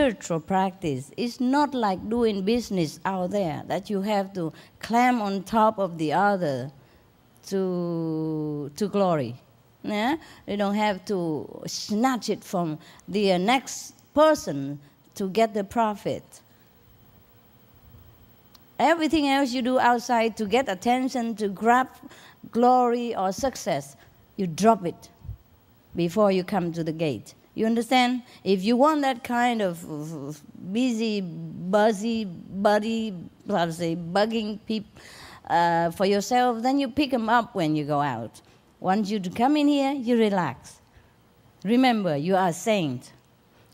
spiritual practice is not like doing business out there, that you have to climb on top of the other to glory. Yeah? You don't have to snatch it from the next person to get the profit. Everything else you do outside to get attention, to grab glory or success, you drop it before you come to the gate. You understand? If you want that kind of busy, buzzy, bugging people for yourself, then you pick them up when you go out. Once you come in here, you relax. Remember, you are a saint,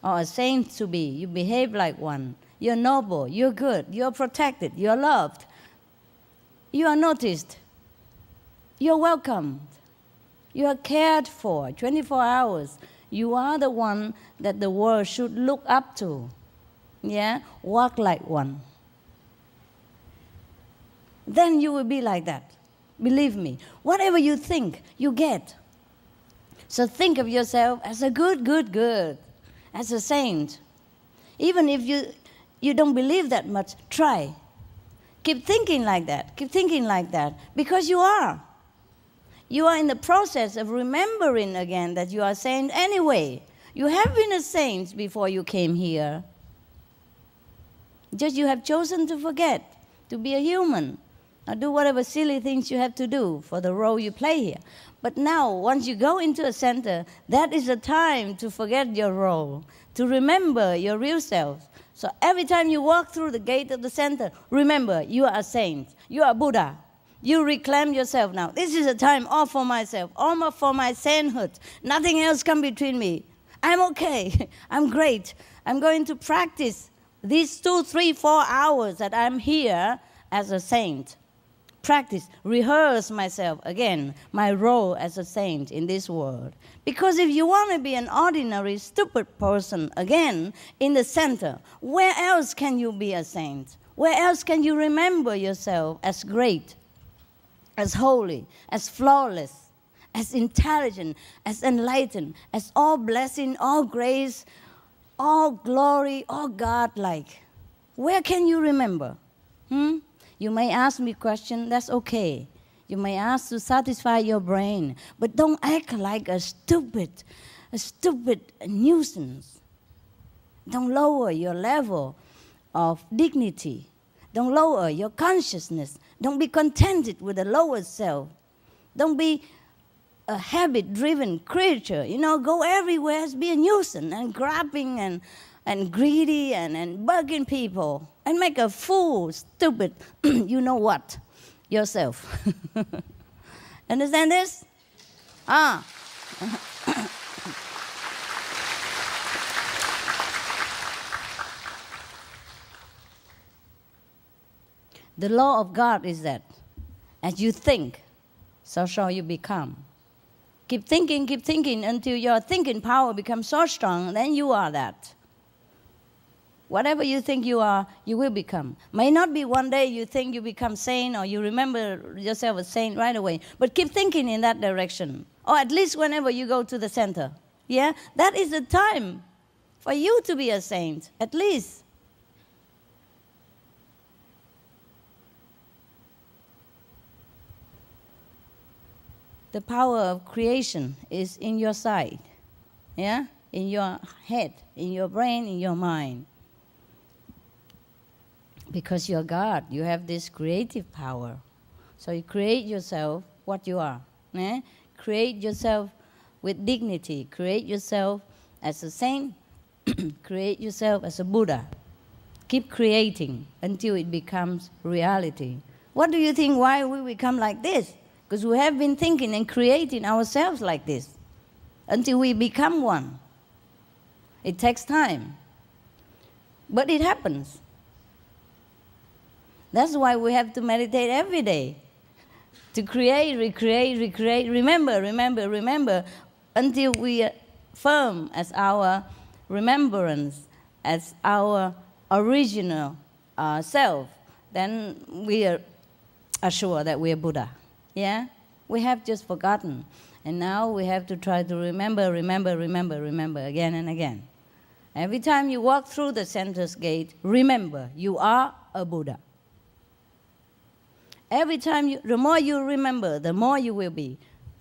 or a saint to be. You behave like one. You're noble, you're good, you're protected, you're loved. You are noticed. You're welcomed. You are cared for 24 hours. You are the one that the world should look up to. Yeah? Walk like one. Then you will be like that. Believe me. Whatever you think, you get. So think of yourself as a good, as a saint. Even if you don't believe that much, try. Keep thinking like that. Keep thinking like that. Because you are. You are in the process of remembering again that you are a saint anyway. You have been a saint before you came here. Just you have chosen to forget, to be a human, or do whatever silly things you have to do for the role you play here. But now, once you go into a center, that is the time to forget your role, to remember your real self. So every time you walk through the gate of the center, remember, you are a saint, you are Buddha. You reclaim yourself now. This is a time all for myself, all for my sainthood. Nothing else come between me. I'm okay. I'm great. I'm going to practice these 2, 3, 4 hours that I'm here as a saint. Practice, rehearse myself again, my role as a saint in this world. Because if you want to be an ordinary, stupid person again in the center, where else can you be a saint? Where else can you remember yourself as great, as holy, as flawless, as intelligent, as enlightened, as all blessing, all grace, all glory, all God-like? Where can you remember? You may ask me a question, that's okay. You may ask to satisfy your brain, but don't act like a stupid nuisance. Don't lower your level of dignity. Don't lower your consciousness. Don't be contented with the lower self. Don't be a habit-driven creature. You know, go everywhere, be a nuisance and grabbing and greedy and bugging people and make a fool, stupid, you know what, yourself. Understand this? The law of God is that as you think, so shall you become. Keep thinking until your thinking power becomes so strong, then you are that. Whatever you think you are, you will become. May not be one day you think you become sane or you remember yourself as saint right away, but keep thinking in that direction. Or at least whenever you go to the center. Yeah? That is the time for you to be a saint, at least. The power of creation is in your side, yeah? In your head, in your brain, in your mind. Because you're God, you have this creative power. So you create yourself what you are. Yeah? Create yourself with dignity. Create yourself as a saint. Create yourself as a Buddha. Keep creating until it becomes reality. What do you think why we become like this? Because we have been thinking and creating ourselves like this until we become one. It takes time. But it happens. That's why we have to meditate every day. To create, recreate, remember, until we are firm as our remembrance, as our original self. Then we are sure that we are Buddha. Yeah? We have just forgotten. And now we have to try to remember again and again. Every time you walk through the center's gate, remember, you are a Buddha. Every time the more you remember, the more you will be.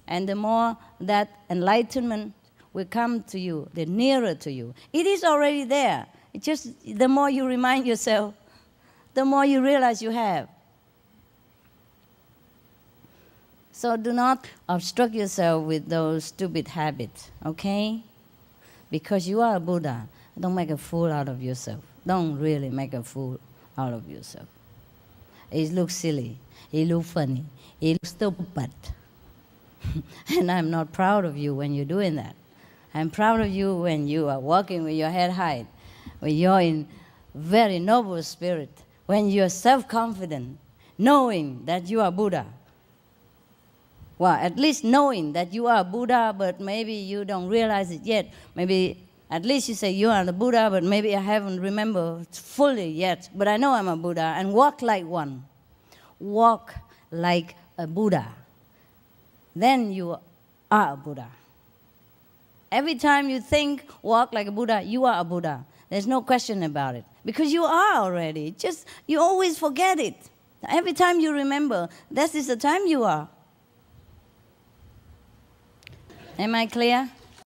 And the more that enlightenment will come to you, the nearer to you. It is already there. It's just the more you remind yourself, the more you realize you have. So do not obstruct yourself with those stupid habits, okay? Because you are a Buddha. Don't make a fool out of yourself. Don't really make a fool out of yourself. It looks silly. It looks funny. It looks stupid. And I'm not proud of you when you're doing that. I'm proud of you when you are walking with your head high, when you're in very noble spirit, when you're self-confident, knowing that you are Buddha. Well, at least knowing that you are Buddha, but maybe you don't realize it yet. Maybe at least you say you are the Buddha, but maybe I haven't remembered fully yet. But I know I'm a Buddha, and walk like one. Walk like a Buddha. Then you are a Buddha. Every time you think, walk like a Buddha, you are a Buddha. There's no question about it. Because you are already. Just, you always forget it. Every time you remember, that is the time you are. Am I clear?